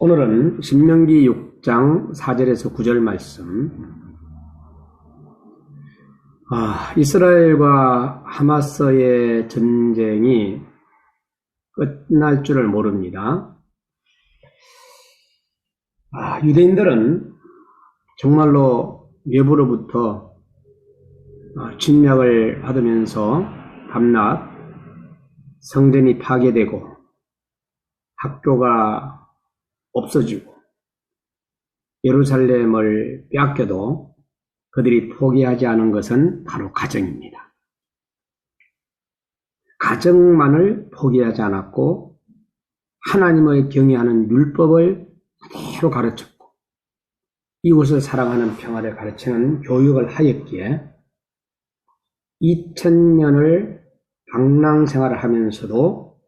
오늘은 신명기 6장 4절에서 9절 말씀. 이스라엘과 하마스의 전쟁이 끝날 줄을 모릅니다. 유대인들은 정말로 외부로부터 침략을 받으면서 밤낮 성전이 파괴되고 학교가 없어지고 예루살렘을 빼앗겨도 그들이 포기하지 않은 것은 바로 가정입니다. 가정만을 포기하지 않았고 하나님을 경외하는 율법을 그대로 가르쳤고 이웃을 사랑하는 평화를 가르치는 교육을 하였기에 2000년을 방랑생활을 하면서도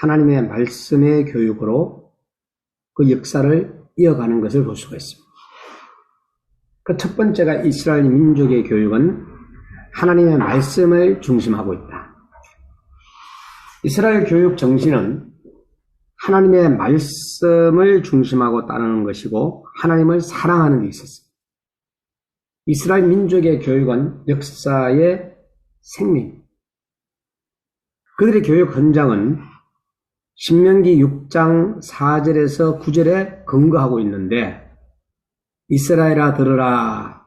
하나님의 말씀의 교육으로 그 역사를 이어가는 것을 볼 수가 있습니다. 그 첫 번째가 이스라엘 민족의 교육은 하나님의 말씀을 중심하고 있다. 이스라엘 교육 정신은 하나님의 말씀을 중심하고 따르는 것이고 하나님을 사랑하는 데 있었습니다. 이스라엘 민족의 교육은 역사의 생명. 그들의 교육 현장은 신명기 6장 4절에서 9절에 근거하고 있는데 이스라엘아 들으라.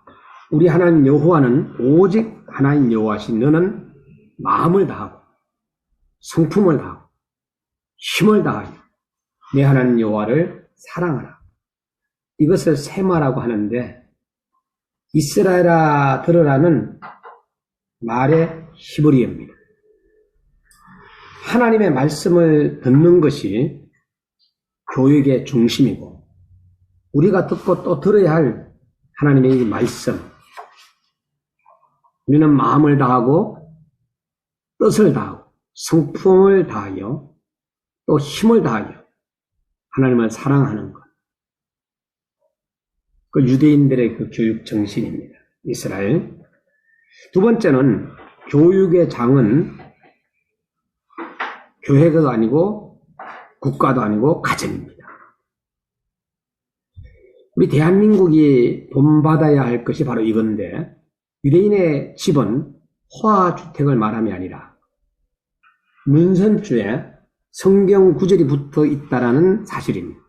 우리 하나님 여호와는 오직 하나님 여호와시 너는 마음을 다하고 성품을 다하고 힘을 다하여 내 하나님 여호와를 사랑하라. 이것을 세마라고 하는데 이스라엘아 들으라는 말의 히브리어입니다. 하나님의 말씀을 듣는 것이 교육의 중심이고 우리가 듣고 또 들어야 할 하나님의 이 말씀, 우리는 마음을 다하고 뜻을 다하고 성품을 다하여 또 힘을 다하여 하나님을 사랑하는 것. 그 유대인들의 그 교육 정신입니다. 이스라엘. 두 번째는 교육의 장은 교회가 아니고 국가도 아니고 가정입니다. 우리 대한민국이 본받아야 할 것이 바로 이건데 유대인의 집은 호화주택을 말함이 아니라 문선주에 성경 구절이 붙어 있다라는 사실입니다.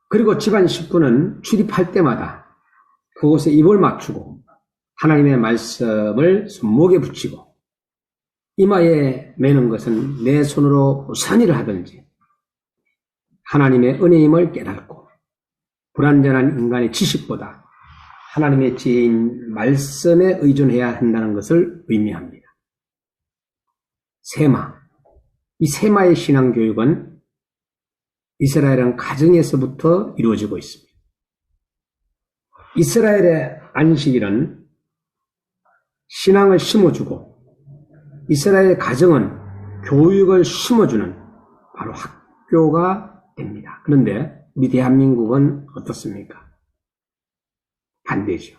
그리고 집안 식구는 출입할 때마다 그곳에 입을 맞추고 하나님의 말씀을 손목에 붙이고 이마에 매는 것은 내 손으로 무슨 일을 하든지 하나님의 은혜임을 깨닫고 불완전한 인간의 지식보다 하나님의 지혜인 말씀에 의존해야 한다는 것을 의미합니다. 세마. 이 세마의 신앙교육은 이스라엘은 가정에서부터 이루어지고 있습니다. 이스라엘의 안식일은 신앙을 심어주고 이스라엘 가정은 교육을 심어주는 바로 학교가 됩니다. 그런데 우리 대한민국은 어떻습니까? 반대죠.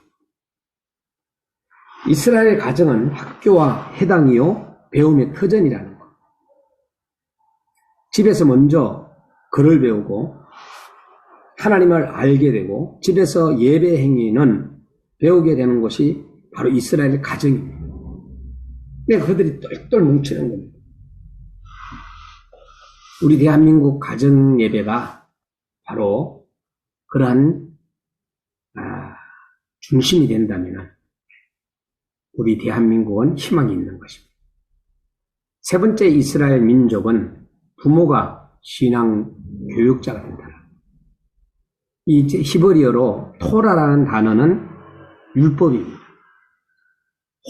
이스라엘 가정은 학교와 해당이요 배움의 터전이라는 것. 집에서 먼저 글을 배우고 하나님을 알게 되고 집에서 예배 행위는 배우게 되는 것이 바로 이스라엘 가정입니다. 그러니까 그들이 똘똘 뭉치는 겁니다. 우리 대한민국 가정 예배가 바로 그러한 중심이 된다면 우리 대한민국은 희망이 있는 것입니다. 세 번째 이스라엘 민족은 부모가 신앙 교육자가 된다. 이 히브리어로 토라라는 단어는 율법입니다.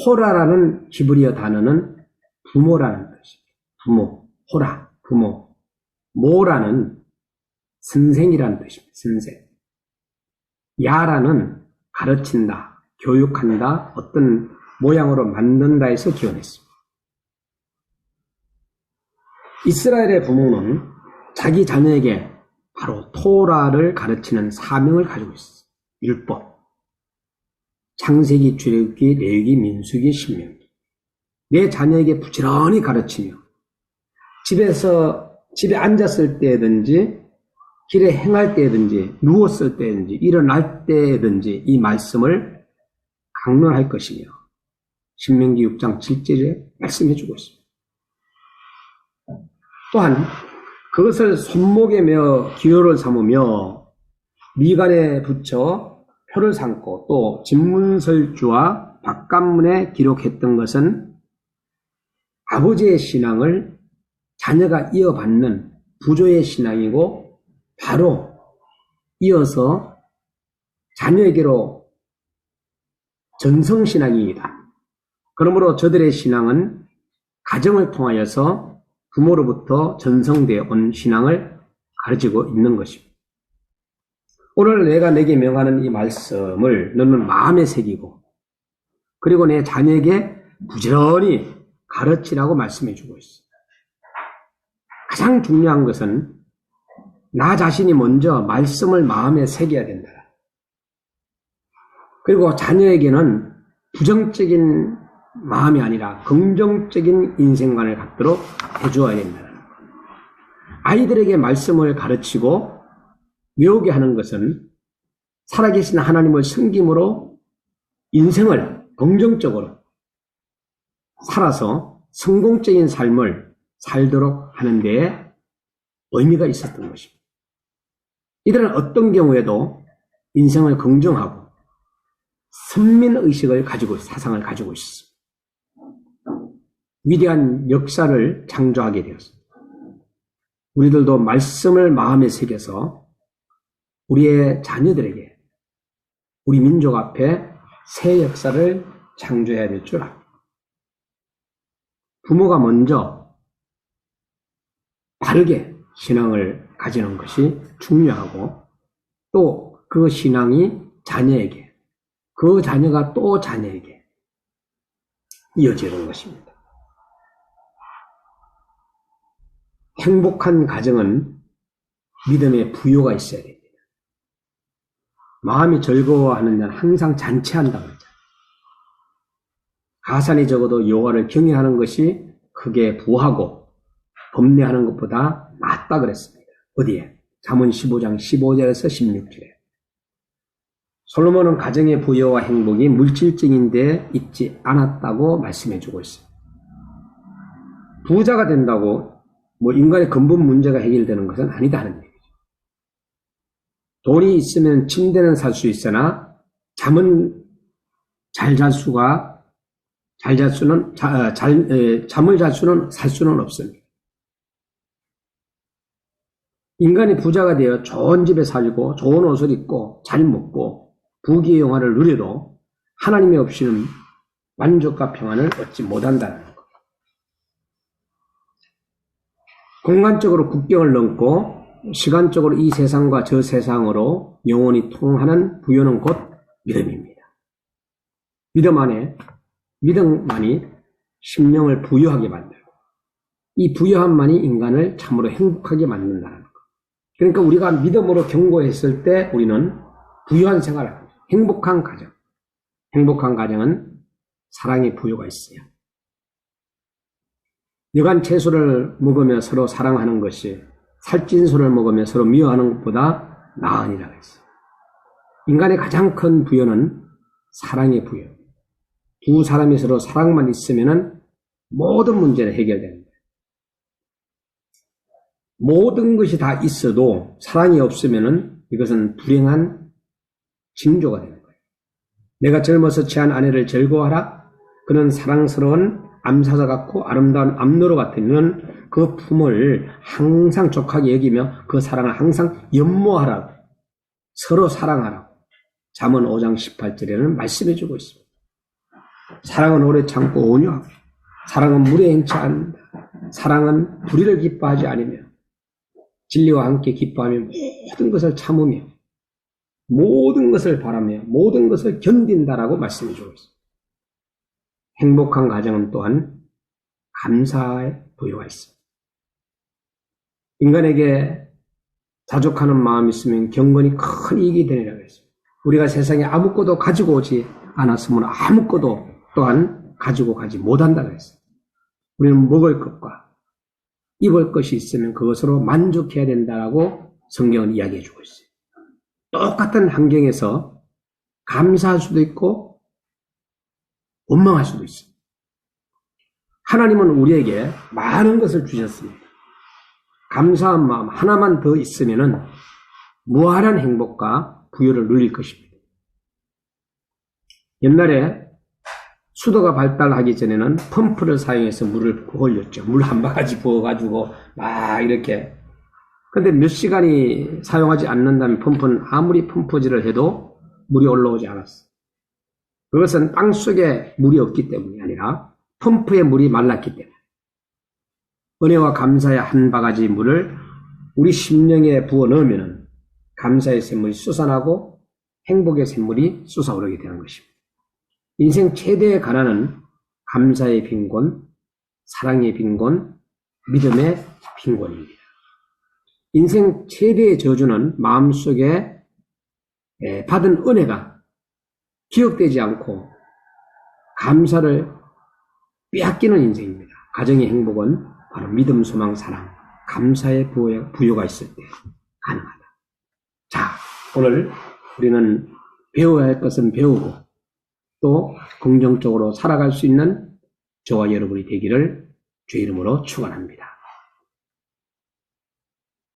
호라라는 히브리어 단어는 부모라는 뜻입니다. 부모, 호라, 부모. 모라는 선생이라는 뜻입니다. 선생. 야라는 가르친다, 교육한다, 어떤 모양으로 만든다에서 기원했습니다. 이스라엘의 부모는 자기 자녀에게 바로 토라를 가르치는 사명을 가지고 있었어요. 율법. 창세기, 출애굽기, 레위기, 민수기, 신명기. 내 자녀에게 부지런히 가르치며 집에서 집에 앉았을 때든지 길에 행할 때든지 누웠을 때든지 일어날 때든지 이 말씀을 강론할 것이며 신명기 6장 7절에 말씀해 주고 있습니다. 또한 그것을 손목에 메어 기호를 삼으며 미간에 붙여 표를 삼고 또 집문설주와 바깥문에 기록했던 것은 아버지의 신앙을 자녀가 이어받는 부조의 신앙이고 바로 이어서 자녀에게로 전성신앙입니다. 그러므로 저들의 신앙은 가정을 통하여서 부모로부터 전성되어 온 신앙을 가르치고 있는 것입니다. 오늘 내가 내게 명하는 이 말씀을 너는 마음에 새기고 그리고 내 자녀에게 부지런히 가르치라고 말씀해 주고 있습니다. 가장 중요한 것은 나 자신이 먼저 말씀을 마음에 새겨야 된다. 그리고 자녀에게는 부정적인 마음이 아니라 긍정적인 인생관을 갖도록 해주어야 된다. 아이들에게 말씀을 가르치고 외우게 하는 것은 살아계신 하나님을 섬김으로 인생을 긍정적으로 살아서 성공적인 삶을 살도록 하는 데에 의미가 있었던 것입니다. 이들은 어떤 경우에도 인생을 긍정하고 선민의식을 가지고 사상을 가지고 있었습니다. 위대한 역사를 창조하게 되었습니다. 우리들도 말씀을 마음에 새겨서 우리의 자녀들에게 우리 민족 앞에 새 역사를 창조해야 될 줄 압니다. 부모가 먼저 바르게 신앙을 가지는 것이 중요하고 또 그 신앙이 자녀에게 그 자녀가 또 자녀에게 이어지는 것입니다. 행복한 가정은 믿음의 부요가 있어야 됩니다. 마음이 즐거워하는 자는 항상 잔치한다고 하죠. 가산이 적어도 여호와를 경외하는 것이 크게 부하고 범례하는 것보다 낫다 그랬습니다. 어디에? 잠언 15장 15절에서 16절에. 솔로몬은 가정의 부여와 행복이 물질적인 데 있지 않았다고 말씀해주고 있습니다. 부자가 된다고 인간의 근본 문제가 해결되는 것은 아니다는 얘기죠. 돈이 있으면 침대는 살 수 있으나 잠을 살 수는 없습니다. 인간이 부자가 되어 좋은 집에 살고 좋은 옷을 입고 잘 먹고 부귀의 영화를 누려도 하나님이 없이는 만족과 평안을 얻지 못한다는 것. 공간적으로 국경을 넘고 시간적으로 이 세상과 저 세상으로 영원히 통하는 부여는 곧 믿음입니다. 믿음만이 심령을 부여하게 만들고 이 부여함만이 인간을 참으로 행복하게 만든다는 것. 그러니까 우리가 믿음으로 경고했을 때 우리는 부유한 생활을 합니다. 행복한 가정. 행복한 가정은 사랑의 부여가 있어요. 여간 채소를 먹으며 서로 사랑하는 것이 살찐소를 먹으며 서로 미워하는 것보다 나으니라고 했어요. 인간의 가장 큰 부여는 사랑의 부여. 두 사람이 서로 사랑만 있으면 모든 문제는 해결됩니다. 모든 것이 다 있어도 사랑이 없으면 이것은 불행한 징조가 되는 거예요. 내가 젊어서 취한 아내를 즐거워하라. 그는 사랑스러운 암사자 같고 아름다운 암노루 같으면 그 품을 항상 족하게 여기며 그 사랑을 항상 연모하라. 서로 사랑하라. 잠언 5장 18절에는 말씀해 주고 있습니다. 사랑은 오래 참고 온유하고 사랑은 물에 행치 않는다. 사랑은 불의를 기뻐하지 않으며 진리와 함께 기뻐하며 모든 것을 참으며 모든 것을 바라며 모든 것을 견딘다라고 말씀해 주고 있습니다. 행복한 가정은 또한 감사의 부여가 있습니다. 인간에게 자족하는 마음이 있으면 경건이 큰 이익이 되리라고 했습니다. 우리가 세상에 아무것도 가지고 오지 않았으면 아무것도 또한 가지고 가지 못한다고 했습니다. 우리는 먹을 것과 입을 것이 있으면 그것으로 만족해야 된다라고 성경은 이야기해 주고 있어요. 똑같은 환경에서 감사할 수도 있고 원망할 수도 있어요. 하나님은 우리에게 많은 것을 주셨습니다. 감사한 마음 하나만 더 있으면은 무한한 행복과 부여를 누릴 것입니다. 옛날에 수도가 발달하기 전에는 펌프를 사용해서 물을 올렸죠. 물 한 바가지 부어가지고 막 이렇게. 근데 몇 시간이 사용하지 않는다면 펌프는 아무리 펌프질을 해도 물이 올라오지 않았어. 그것은 땅 속에 물이 없기 때문이 아니라 펌프에 물이 말랐기 때문에. 은혜와 감사의 한 바가지 물을 우리 심령에 부어 넣으면 감사의 샘물이 솟아나고 행복의 샘물이 솟아오르게 되는 것입니다. 인생 최대의 가난은 감사의 빈곤, 사랑의 빈곤, 믿음의 빈곤입니다. 인생 최대의 저주는 마음속에 받은 은혜가 기억되지 않고 감사를 빼앗기는 인생입니다. 가정의 행복은 바로 믿음, 소망, 사랑, 감사의 부여가 있을 때 가능하다. 자, 오늘 우리는 배워야 할 것은 배우고 또 긍정적으로 살아갈 수 있는 저와 여러분이 되기를 주의 이름으로 축원합니다.